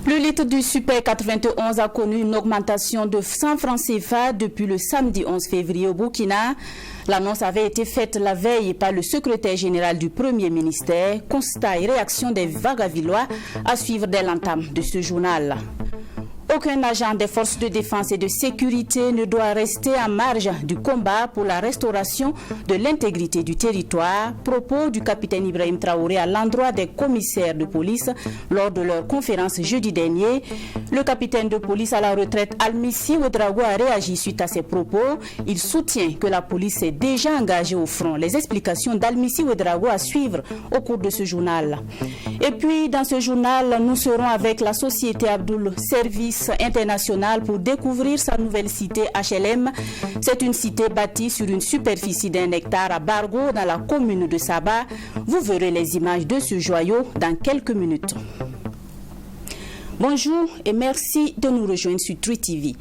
Le litre du Super 91 a connu une augmentation de 100 francs CFA depuis le samedi 11 février au Burkina. L'annonce avait été faite la veille par le secrétaire général du Premier ministère. Constat et réaction des Vagavillois à suivre dès l'entame de ce journal. Aucun agent des forces de défense et de sécurité ne doit rester en marge du combat pour la restauration de l'intégrité du territoire. Propos du capitaine Ibrahim Traoré à l'endroit des commissaires de police lors de leur conférence jeudi dernier. Le capitaine de police à la retraite Almissi Ouedraogo a réagi suite à ces propos. Il soutient que la police est déjà engagée au front. Les explications d'Almissi Ouedraogo à suivre au cours de ce journal. Et puis dans ce journal, nous serons avec la société Abdoul Service international pour découvrir sa nouvelle cité HLM. C'est une cité bâtie sur une superficie d'1 hectare à Bargo dans la commune de Saba. Vous verrez les images de ce joyau dans quelques minutes. Bonjour et merci de nous rejoindre sur True TV.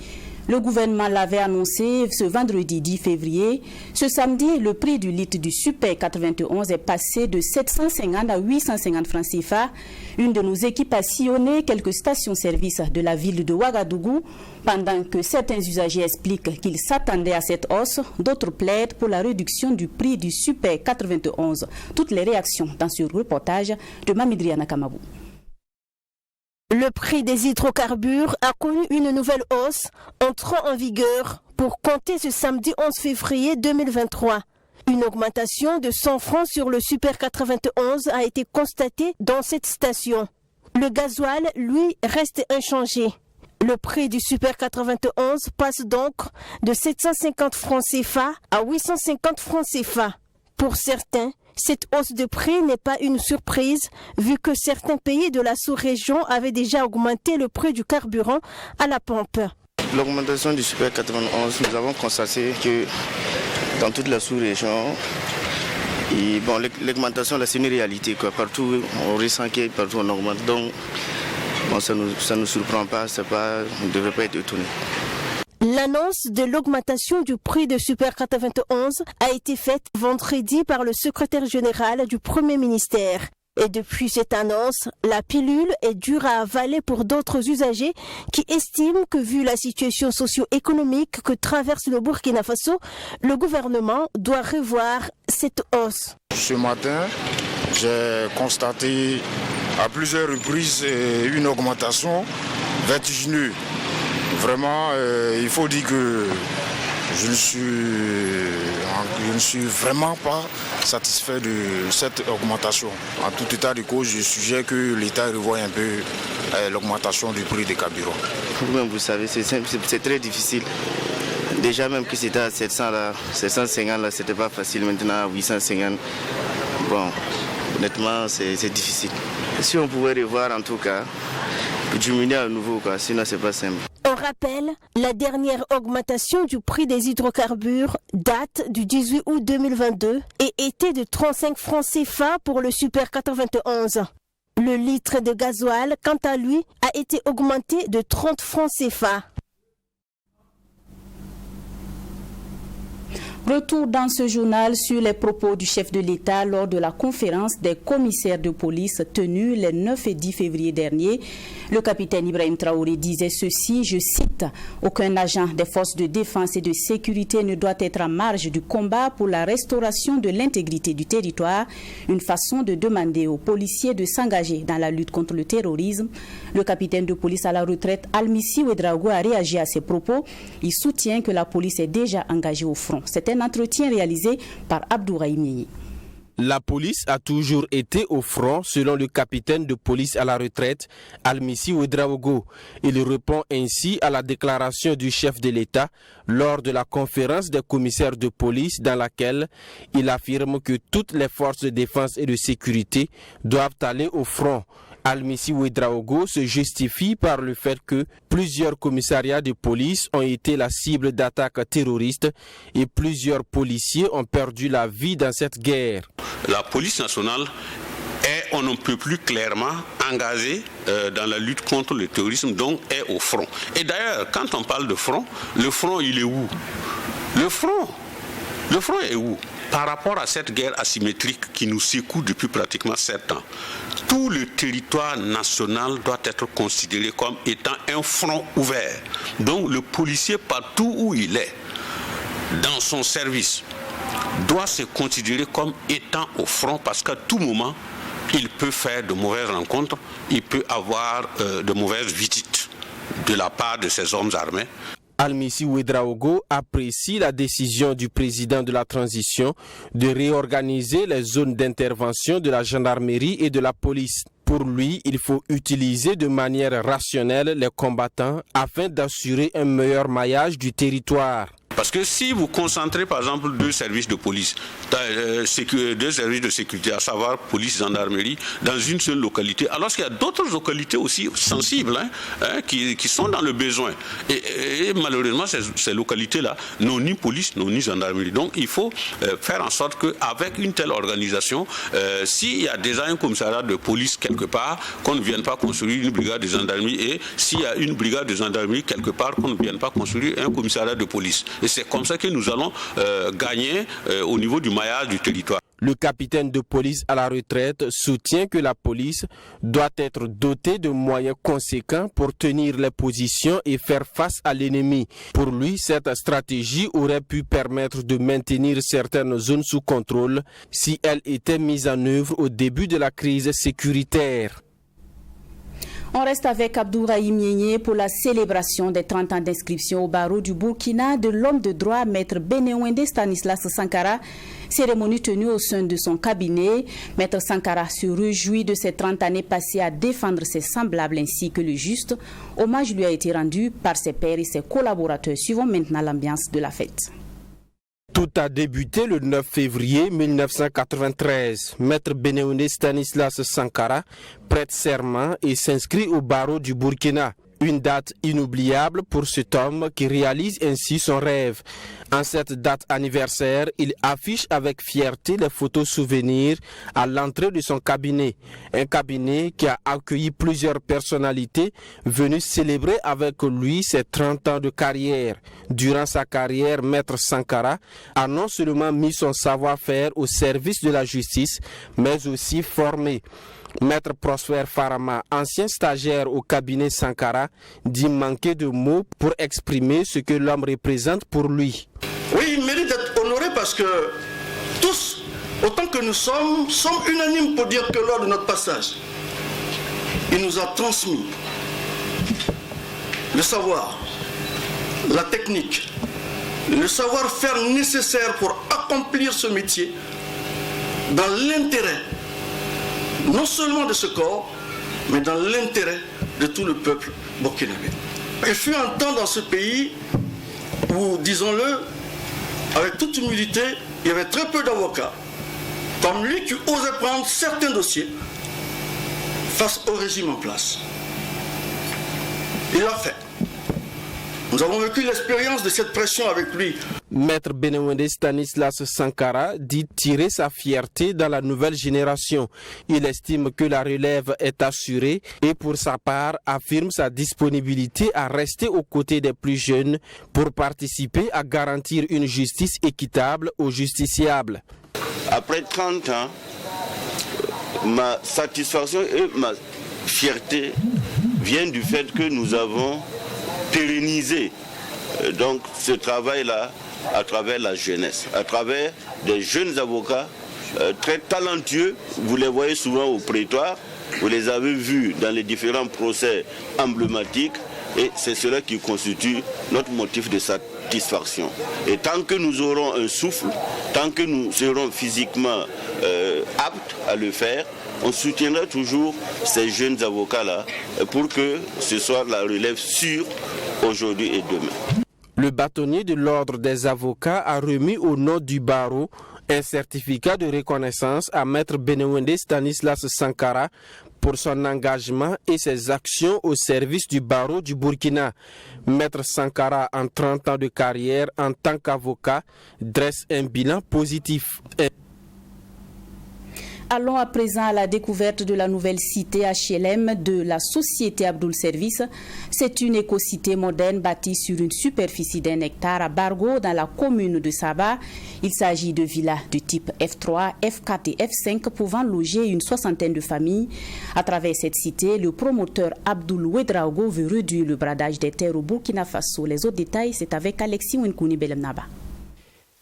Le gouvernement l'avait annoncé ce vendredi 10 février. Ce samedi, le prix du litre du Super 91 est passé de 750 à 850 francs CFA. Une de nos équipes a sillonné quelques stations-service de la ville de Ouagadougou. Pendant que certains usagers expliquent qu'ils s'attendaient à cette hausse, d'autres plaident pour la réduction du prix du Super 91. Toutes les réactions dans ce reportage de Mamidriana Kamabou. Le prix des hydrocarbures a connu une nouvelle hausse entrant en vigueur pour compter ce samedi 11 février 2023. Une augmentation de 100 francs sur le Super 91 a été constatée dans cette station. Le gasoil, lui, reste inchangé. Le prix du Super 91 passe donc de 750 francs CFA à 850 francs CFA. Pour certains, cette hausse de prix n'est pas une surprise vu que certains pays de la sous-région avaient déjà augmenté le prix du carburant à la pompe. L'augmentation du Super 91, nous avons constaté que dans toute la sous-région, l'augmentation c'est une réalité. Partout, on ressent que partout on augmente. Donc, ça ne nous surprend pas, on ne devrait pas être étonné. L'annonce de l'augmentation du prix de Super 91 a été faite vendredi par le secrétaire général du Premier ministère. Et depuis cette annonce, la pilule est dure à avaler pour d'autres usagers qui estiment que vu la situation socio-économique que traverse le Burkina Faso, le gouvernement doit revoir cette hausse. Ce matin, j'ai constaté à plusieurs reprises une augmentation vertigineuse. Vraiment, il faut dire que je ne suis vraiment pas satisfait de cette augmentation. En tout état de cause, je suggère que l'État revoie un peu l'augmentation du prix des carburants. Vous-même, vous savez, c'est très difficile. Déjà même que c'était à 700 là, 750 là, c'était pas facile. Maintenant à 850, bon, honnêtement, c'est difficile. Si on pouvait revoir en tout cas, diminuer à nouveau, sinon c'est pas simple. On rappelle, la dernière augmentation du prix des hydrocarbures date du 18 août 2022 et était de 35 francs CFA pour le Super 91. Le litre de gasoil, quant à lui, a été augmenté de 30 francs CFA. Retour dans ce journal sur les propos du chef de l'État lors de la conférence des commissaires de police tenue les 9 et 10 février dernier. Le capitaine Ibrahim Traoré disait ceci, je cite, « Aucun agent des forces de défense et de sécurité ne doit être en marge du combat pour la restauration de l'intégrité du territoire, une façon de demander aux policiers de s'engager dans la lutte contre le terrorisme. » Le capitaine de police à la retraite Almissi Ouedraogo a réagi à ces propos. Il soutient que la police est déjà engagée au front. C'est un entretien réalisé par Abdouraïm Yéyi. La police a toujours été au front, selon le capitaine de police à la retraite, Almissi Ouedraogo. Il répond ainsi à la déclaration du chef de l'État lors de la conférence des commissaires de police dans laquelle il affirme que toutes les forces de défense et de sécurité doivent aller au front Almissi Ouedraogo se justifie par le fait que plusieurs commissariats de police ont été la cible d'attaques terroristes et plusieurs policiers ont perdu la vie dans cette guerre. La police nationale est, on ne peut plus clairement engagée dans la lutte contre le terrorisme, donc est au front. Et d'ailleurs, quand on parle de front, le front il est où? Le front est où? Par rapport à cette guerre asymétrique qui nous secoue depuis pratiquement 7 ans, tout le territoire national doit être considéré comme étant un front ouvert. Donc le policier, partout où il est, dans son service, doit se considérer comme étant au front parce qu'à tout moment, il peut faire de mauvaises rencontres, il peut avoir de mauvaises visites de la part de ces hommes armés. Almissi Ouedraogo apprécie la décision du président de la transition de réorganiser les zones d'intervention de la gendarmerie et de la police. Pour lui, il faut utiliser de manière rationnelle les combattants afin d'assurer un meilleur maillage du territoire. Parce que si vous concentrez par exemple 2 services de police, 2 services de sécurité, à savoir police, gendarmerie, dans une seule localité, alors qu'il y a d'autres localités aussi sensibles qui sont dans le besoin. Et malheureusement, ces localités-là n'ont ni police, n'ont ni gendarmerie. Donc il faut faire en sorte qu'avec une telle organisation, s'il y a déjà un commissariat de police quelque part, qu'on ne vienne pas construire une brigade de gendarmerie, et s'il y a une brigade de gendarmerie quelque part, qu'on ne vienne pas construire un commissariat de police. Et c'est comme ça que nous allons gagner au niveau du maillage du territoire. Le capitaine de police à la retraite soutient que la police doit être dotée de moyens conséquents pour tenir les positions et faire face à l'ennemi. Pour lui, cette stratégie aurait pu permettre de maintenir certaines zones sous contrôle si elle était mise en œuvre au début de la crise sécuritaire. On reste avec Abdourahim Yénié pour la célébration des 30 ans d'inscription au barreau du Burkina de l'homme de droit Maître Benewende Stanislas Sankara. Cérémonie tenue au sein de son cabinet. Maître Sankara se réjouit de ses 30 années passées à défendre ses semblables ainsi que le juste. Hommage lui a été rendu par ses pairs et ses collaborateurs. Suivons maintenant l'ambiance de la fête. Tout a débuté le 9 février 1993. Maître Benewende Stanislas Sankara prête serment et s'inscrit au barreau du Burkina. Une date inoubliable pour cet homme qui réalise ainsi son rêve. En cette date anniversaire, il affiche avec fierté les photos souvenirs à l'entrée de son cabinet. Un cabinet qui a accueilli plusieurs personnalités venues célébrer avec lui ses 30 ans de carrière. Durant sa carrière, Maître Sankara a non seulement mis son savoir-faire au service de la justice, mais aussi formé. Maître Prosper Farama, ancien stagiaire au cabinet Sankara, dit manquer de mots pour exprimer ce que l'homme représente pour lui. Oui, il mérite d'être honoré parce que tous, autant que nous sommes unanimes pour dire que lors de notre passage, il nous a transmis le savoir, la technique, le savoir-faire nécessaire pour accomplir ce métier dans l'intérêt non seulement de ce corps, mais dans l'intérêt de tout le peuple burkinabé. Il fut un temps dans ce pays où, disons-le, avec toute humilité, il y avait très peu d'avocats, comme lui qui osait prendre certains dossiers face au régime en place. Il l'a fait. Nous avons vécu l'expérience de cette pression avec lui. Maître Benewende Stanislas Sankara dit tirer sa fierté dans la nouvelle génération. Il estime que la relève est assurée et pour sa part affirme sa disponibilité à rester aux côtés des plus jeunes pour participer à garantir une justice équitable aux justiciables. Après 30 ans, ma satisfaction et ma fierté viennent du fait que nous avons pérennisé donc ce travail-là à travers la jeunesse, à travers des jeunes avocats très talentueux. Vous les voyez souvent au prétoire, vous les avez vus dans les différents procès emblématiques et c'est cela qui constitue notre motif de satisfaction. Et tant que nous aurons un souffle, tant que nous serons physiquement aptes à le faire, on soutiendra toujours ces jeunes avocats-là pour que ce soit la relève sûre aujourd'hui et demain. Le bâtonnier de l'ordre des avocats a remis au nom du barreau un certificat de reconnaissance à Maître Benewende Stanislas Sankara pour son engagement et ses actions au service du barreau du Burkina. Maître Sankara, en 30 ans de carrière en tant qu'avocat, dresse un bilan positif. Allons à présent à la découverte de la nouvelle cité HLM de la société Abdoul Service. C'est une éco-cité moderne bâtie sur une superficie d'1 hectare à Bargo dans la commune de Saba. Il s'agit de villas de type F3, F4 et F5 pouvant loger une soixantaine de familles. À travers cette cité, le promoteur Abdoul Ouedraogo veut réduire le bradage des terres au Burkina Faso. Les autres détails, c'est avec Alexis Winkouni Belemnaba.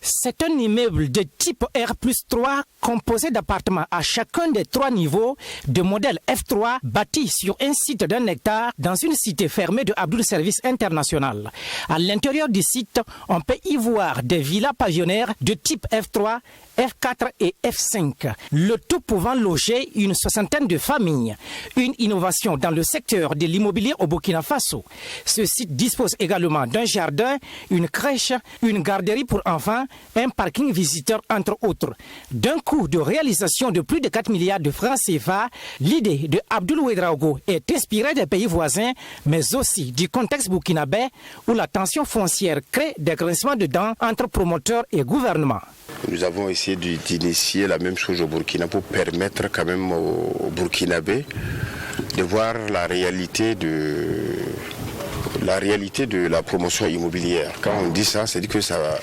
C'est un immeuble de type R+3 composé d'appartements à chacun des 3 niveaux de modèle F3 bâti sur un site d'1 hectare dans une cité fermée de Abdoul Service International. À l'intérieur du site, on peut y voir des villas pavillonnaires de type F3, F4 et F5, le tout pouvant loger une soixantaine de familles. Une innovation dans le secteur de l'immobilier au Burkina Faso. Ce site dispose également d'un jardin, une crèche, une garderie pour enfants, un parking visiteur entre autres. D'un coût de réalisation de plus de 4 milliards de francs CFA, l'idée de Abdoul Ouedraogo est inspirée des pays voisins, mais aussi du contexte burkinabé où la tension foncière crée des grincements de dents entre promoteurs et gouvernement. Nous avons essayé d'initier la même chose au Burkina pour permettre quand même aux Burkinabés de voir la réalité de la promotion immobilière. Quand on dit ça, c'est que ça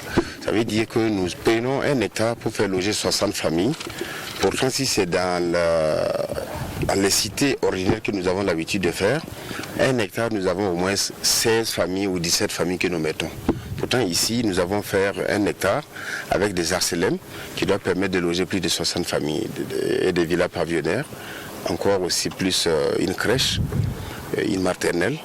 veut dire que nous prenons 1 hectare pour faire loger 60 familles. Pourtant, si c'est dans les cités ordinaires que nous avons l'habitude de faire, 1 hectare, nous avons au moins 16 familles ou 17 familles que nous mettons. Pourtant, ici, nous avons fait 1 hectare avec des HLM qui doivent permettre de loger plus de 60 familles et des villas pavillonnaires. Encore aussi plus une crèche, une maternelle.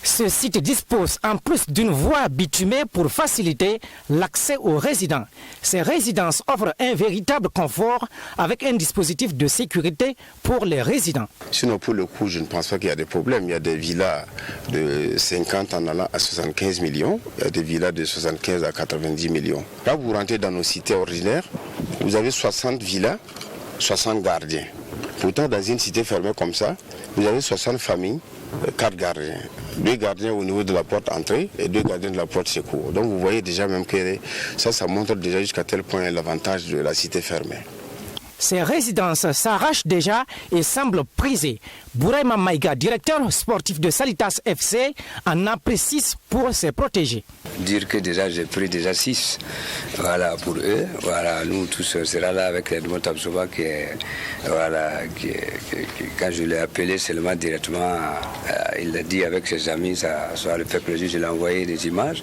Ce site dispose en plus d'une voie bitumée pour faciliter l'accès aux résidents. Ces résidences offrent un véritable confort avec un dispositif de sécurité pour les résidents. Sinon, pour le coup, je ne pense pas qu'il y a des problèmes. Il y a des villas de 50 en allant à 75 millions. Il y a des villas de 75 à 90 millions. Là, vous rentrez dans nos cités ordinaires, vous avez 60 villas, 60 gardiens. Pourtant, dans une cité fermée comme ça, vous avez 60 familles, 4 gardiens. 2 gardiens au niveau de la porte entrée et 2 gardiens de la porte secours. Donc vous voyez déjà même que ça montre déjà jusqu'à tel point l'avantage de la cité fermée. Ces résidences s'arrachent déjà et semblent prisées. Bouraïma Maïga, directeur sportif de Salitas FC, en apprécie pour se protéger. Dire que déjà j'ai pris déjà 6 voilà, pour eux. Voilà, nous tous, on sera là avec Edmond Tabsoba quand je l'ai appelé seulement directement, il l'a dit avec ses amis, ça lui fait plaisir, je lui ai envoyé des images.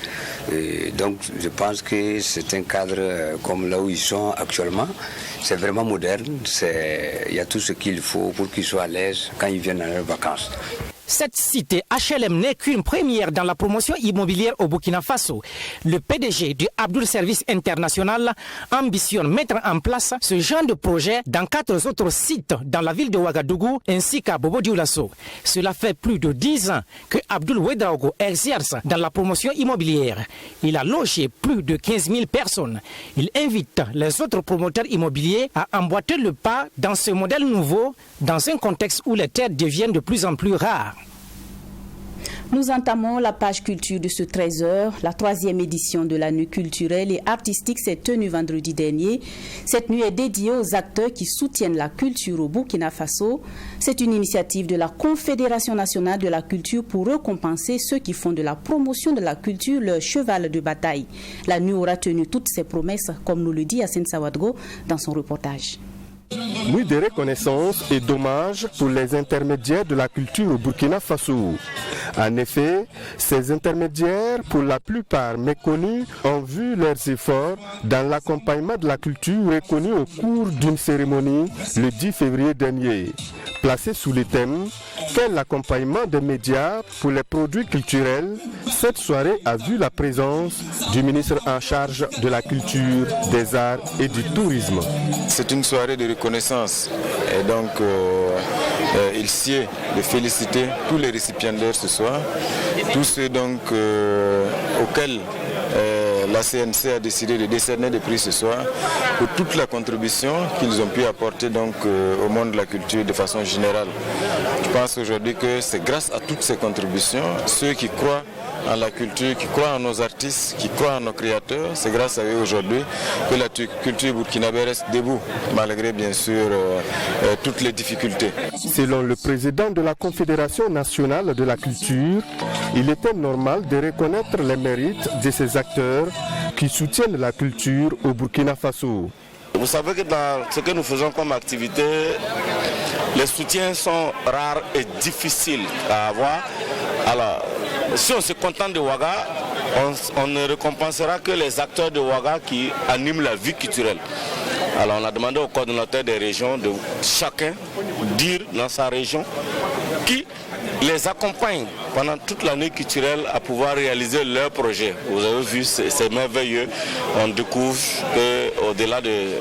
Et donc je pense que c'est un cadre comme là où ils sont actuellement. C'est vraiment moderne, il y a tout ce qu'il faut pour qu'ils soient à l'aise quand ils viennent dans leurs vacances. Cette cité HLM n'est qu'une première dans la promotion immobilière au Burkina Faso. Le PDG du Abdoul Service International ambitionne mettre en place ce genre de projet dans 4 autres sites dans la ville de Ouagadougou ainsi qu'à Bobo Dioulasso. Cela fait plus de 10 ans que Abdoul Ouedraogo exerce dans la promotion immobilière. Il a logé plus de 15 000 personnes. Il invite les autres promoteurs immobiliers à emboîter le pas dans ce modèle nouveau dans un contexte où les terres deviennent de plus en plus rares. Nous entamons la page culture de ce 13h. La 3e édition de la nuit culturelle et artistique s'est tenue vendredi dernier. Cette nuit est dédiée aux acteurs qui soutiennent la culture au Burkina Faso. C'est une initiative de la Confédération nationale de la culture pour récompenser ceux qui font de la promotion de la culture leur cheval de bataille. La nuit aura tenu toutes ses promesses, comme nous le dit Hassane Sawadgo dans son reportage. Nuit de reconnaissance et d'hommage pour les intermédiaires de la culture au Burkina Faso. En effet, ces intermédiaires, pour la plupart méconnus, ont vu leurs efforts dans l'accompagnement de la culture reconnue au cours d'une cérémonie le 10 février dernier. Placée sous le thème « Quel accompagnement des médias pour les produits culturels ?», cette soirée a vu la présence du ministre en charge de la culture, des arts et du tourisme. C'est une soirée de reconnaissance et donc il sied de féliciter tous les récipiendaires ce soir, tous ceux donc auxquels la CNC a décidé de décerner des prix ce soir pour toute la contribution qu'ils ont pu apporter donc, au monde de la culture de façon générale. Je pense aujourd'hui que c'est grâce à toutes ces contributions, ceux qui croient en la culture, qui croient en nos artistes, qui croient en nos créateurs, c'est grâce à eux aujourd'hui que la culture burkinabé reste debout, malgré bien sûr toutes les difficultés. Selon le président de la Confédération nationale de la culture, il était normal de reconnaître les mérites de ces acteurs qui soutiennent la culture au Burkina Faso. Vous savez que dans ce que nous faisons comme activité, les soutiens sont rares et difficiles à avoir. Alors, si on se contente de Ouaga, on ne récompensera que les acteurs de Ouaga qui animent la vie culturelle. Alors on a demandé au coordonnateur des régions de chacun dire dans sa région qui les accompagne pendant toute l'année culturelle à pouvoir réaliser leurs projets. Vous avez vu, c'est merveilleux. On découvre qu'au-delà des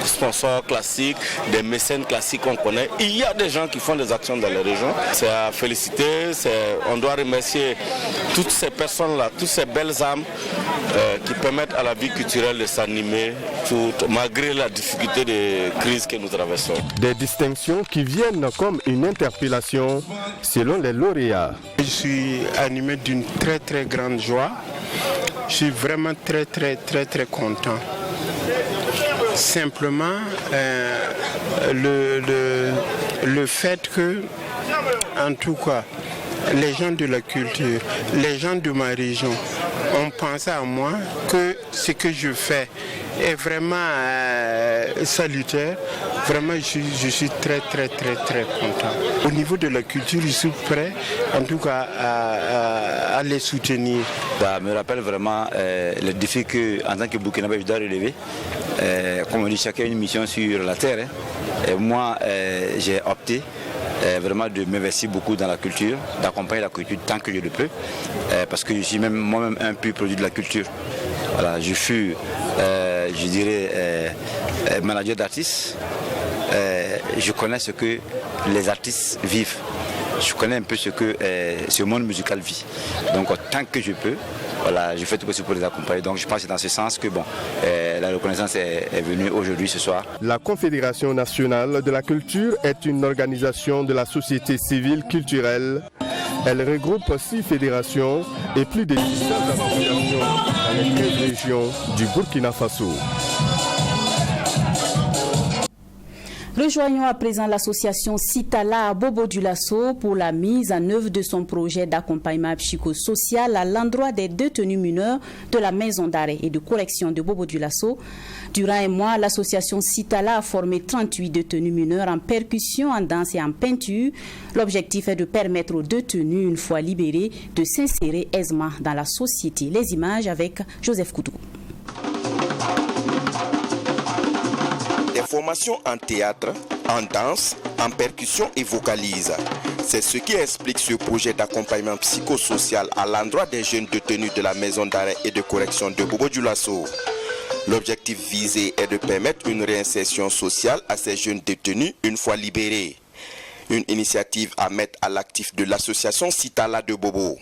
sponsors classiques, des mécènes classiques qu'on connaît, il y a des gens qui font des actions dans les régions. C'est à féliciter, on doit remercier toutes ces personnes-là, toutes ces belles âmes qui permettent à la vie culturelle de s'animer malgré la difficulté des crises que nous traversons. Des distinctions qui viennent comme une interpellation selon les lauréats. Je suis animé d'une très très grande joie. Je suis vraiment très content. Simplement le fait que, en tout cas, les gens de la culture, les gens de ma région ont pensé à moi que ce que je fais est vraiment salutaire. Vraiment, je suis très content. Au niveau de la culture, je suis prêt, en tout cas, à les soutenir. Ça me rappelle vraiment le défi qu'en tant que Burkinabé, je dois relever. Comme on dit, chacun a une mission sur la terre. Et moi, j'ai opté vraiment de m'investir beaucoup dans la culture, d'accompagner la culture tant que je le peux, parce que je suis moi-même un pur produit de la culture. Voilà, je fus, je dirais, manager d'artistes. Je connais ce que les artistes vivent. Je connais un peu ce que ce monde musical vit. Donc tant que je peux, voilà, je fais tout possible pour les accompagner. Donc je pense que c'est dans ce sens que la reconnaissance est venue aujourd'hui, ce soir. La Confédération nationale de la culture est une organisation de la société civile culturelle. Elle regroupe 6 fédérations et plus de 17 associations dans les 13 régions du Burkina Faso. Rejoignons à présent l'association Citala à Bobo Dioulasso pour la mise en œuvre de son projet d'accompagnement psychosocial à l'endroit des détenus mineurs de la maison d'arrêt et de correction de Bobo Dioulasso. Durant un mois, l'association Citala a formé 38 détenus mineurs en percussion, en danse et en peinture. L'objectif est de permettre aux détenus, une fois libérés, de s'insérer aisément dans la société. Les images avec Joseph Koudou. Des formations en théâtre, en danse, en percussion et vocalise. C'est ce qui explique ce projet d'accompagnement psychosocial à l'endroit des jeunes détenus de la maison d'arrêt et de correction de Bobo Dioulasso. L'objectif visé est de permettre une réinsertion sociale à ces jeunes détenus une fois libérés. Une initiative à mettre à l'actif de l'association Citala de Bobo.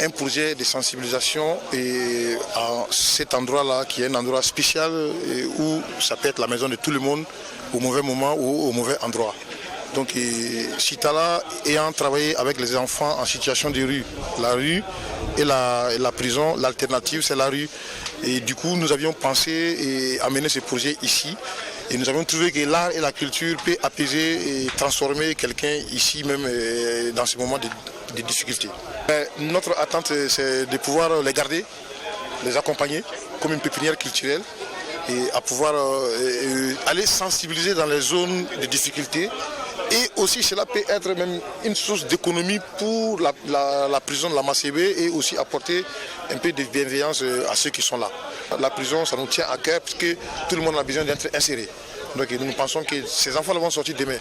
Un projet de sensibilisation et à cet endroit-là qui est un endroit spécial où ça peut être la maison de tout le monde au mauvais moment ou au mauvais endroit. Donc Citala ayant travaillé avec les enfants en situation de rue, la rue et la prison, l'alternative c'est la rue. Et du coup nous avions pensé et amener ce projet ici. Et nous avons trouvé que l'art et la culture peuvent apaiser et transformer quelqu'un ici même dans ce moment de difficulté. Notre attente c'est de pouvoir les garder, les accompagner comme une pépinière culturelle et à pouvoir aller sensibiliser dans les zones de difficulté. Et aussi cela peut être même une source d'économie pour la prison de la Macébé et aussi apporter un peu de bienveillance à ceux qui sont là. La prison ça nous tient à cœur parce que tout le monde a besoin d'être inséré. Donc nous pensons que ces enfants vont sortir demain.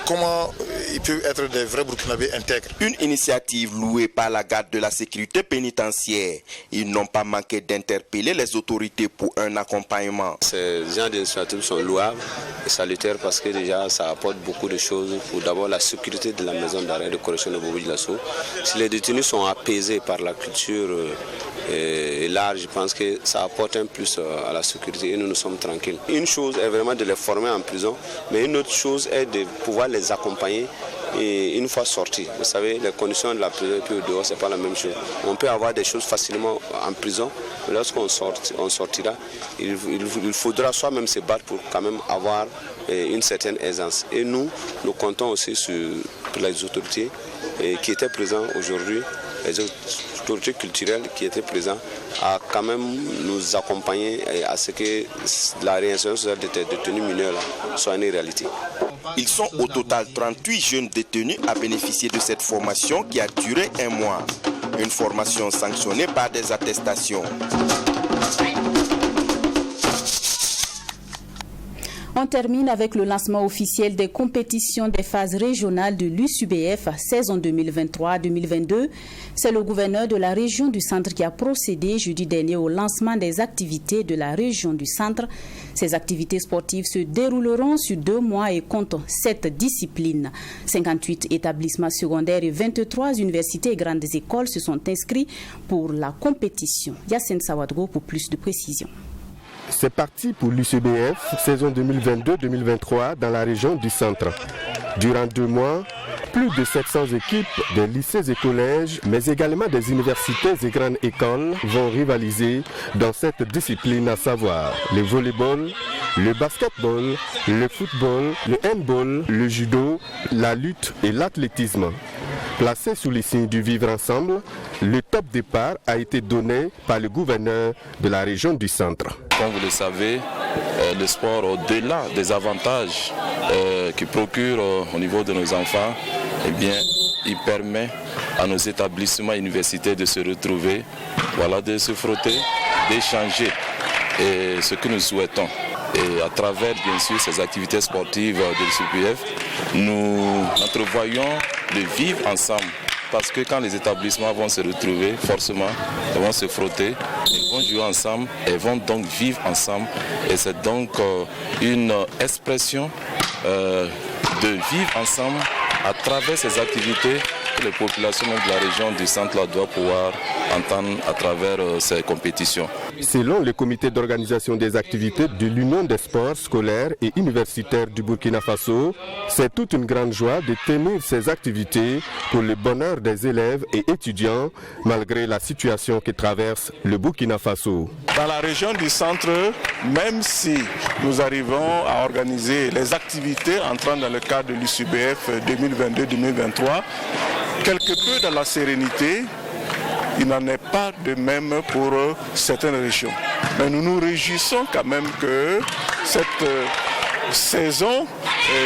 Comment ils peuvent être des vrais Burkinabés intègres. Une initiative louée par la garde de la sécurité pénitentiaire. Ils n'ont pas manqué d'interpeller les autorités pour un accompagnement. Ces gens d'initiatives sont louables et salutaires parce que déjà ça apporte beaucoup de choses pour d'abord la sécurité de la maison d'arrêt de correction de Bobo Dioulasso. Si les détenus sont apaisés par la culture et large, je pense que ça apporte un plus à la sécurité et nous sommes tranquilles. Une chose est vraiment de les former en prison, mais une autre chose est de pouvoir les accompagner et une fois sortis. Vous savez, les conditions de la prison et puis au dehors, ce n'est pas la même chose. On peut avoir des choses facilement en prison, mais lorsqu'on sortira, il faudra soi-même se battre pour quand même avoir une certaine aisance. Et nous comptons aussi sur les autorités qui étaient présentes aujourd'hui, les autorités culturelles qui étaient présentes, à quand même nous accompagner à ce que la réinsertion sociale des détenus mineurs soit une réalité. Ils sont au total 38 jeunes détenus à bénéficier de cette formation qui a duré 1 mois. Une formation sanctionnée par des attestations. On termine avec le lancement officiel des compétitions des phases régionales de l'USUBF saison 2023-2022. C'est le gouverneur de la région du Centre qui a procédé jeudi dernier au lancement des activités de la région du Centre. Ces activités sportives se dérouleront sur 2 mois et comptent 7 disciplines. 58 établissements secondaires et 23 universités et grandes écoles se sont inscrits pour la compétition. Yassine Sawadgo pour plus de précisions. C'est parti pour l'UCBF, saison 2022-2023 dans la région du Centre. Durant 2 mois, plus de 700 équipes des lycées et collèges, mais également des universités et grandes écoles vont rivaliser dans cette discipline, à savoir le volleyball, le basketball, le football, le handball, le judo, la lutte et l'athlétisme. Placé sous les signes du vivre ensemble, le top départ a été donné par le gouverneur de la région du Centre. Comme vous le savez, le sport, au-delà des avantages qu'il procure au niveau de nos enfants, eh bien, il permet à nos établissements universitaires de se retrouver, voilà, de se frotter, d'échanger. Et ce que nous souhaitons. Et à travers, bien sûr, ces activités sportives de l'UCBF, nous entrevoyons le vivre ensemble. Parce que quand les établissements vont se retrouver, forcément, ils vont se frotter, ils vont jouer ensemble, ils vont donc vivre ensemble. Et c'est donc une expression de vivre ensemble à travers ces activités que les populations de la région du Centre doivent pouvoir entendre à travers ces compétitions. Selon le comité d'organisation des activités de l'Union des sports scolaires et universitaires du Burkina Faso, c'est toute une grande joie de tenir ces activités pour le bonheur des élèves et étudiants, malgré la situation que traverse le Burkina Faso. Dans la région du Centre, même si nous arrivons à organiser les activités entrant dans le cadre de l'UCBF 2022-2023, quelque peu dans la sérénité, il n'en est pas de même pour certaines régions. Mais nous nous réjouissons quand même que cette saison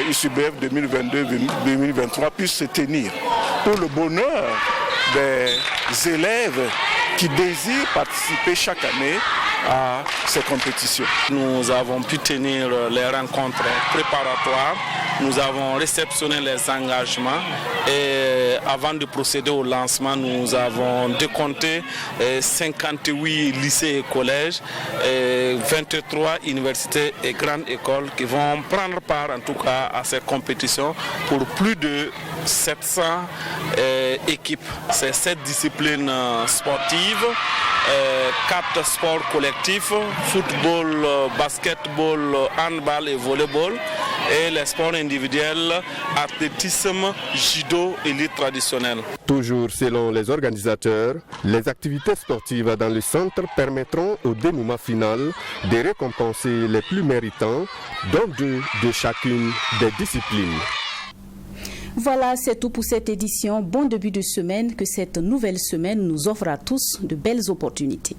UCBF 2022-2023 puisse se tenir pour le bonheur des élèves qui désirent participer chaque année à ces compétitions. Nous avons pu tenir les rencontres préparatoires, nous avons réceptionné les engagements et avant de procéder au lancement, nous avons décompté 58 lycées et collèges, et 23 universités et grandes écoles qui vont prendre part en tout cas à ces compétitions pour plus de 700 équipes. C'est 7 disciplines sportives, 4 sports collectifs, football, basketball, handball et volleyball, et les sports individuels, athlétisme, judo et lutte traditionnelle. Toujours selon les organisateurs, les activités sportives dans le centre permettront au dénouement final de récompenser les plus méritants, dont 2 de chacune des disciplines. Voilà, c'est tout pour cette édition. Bon début de semaine, que cette nouvelle semaine nous offre à tous de belles opportunités.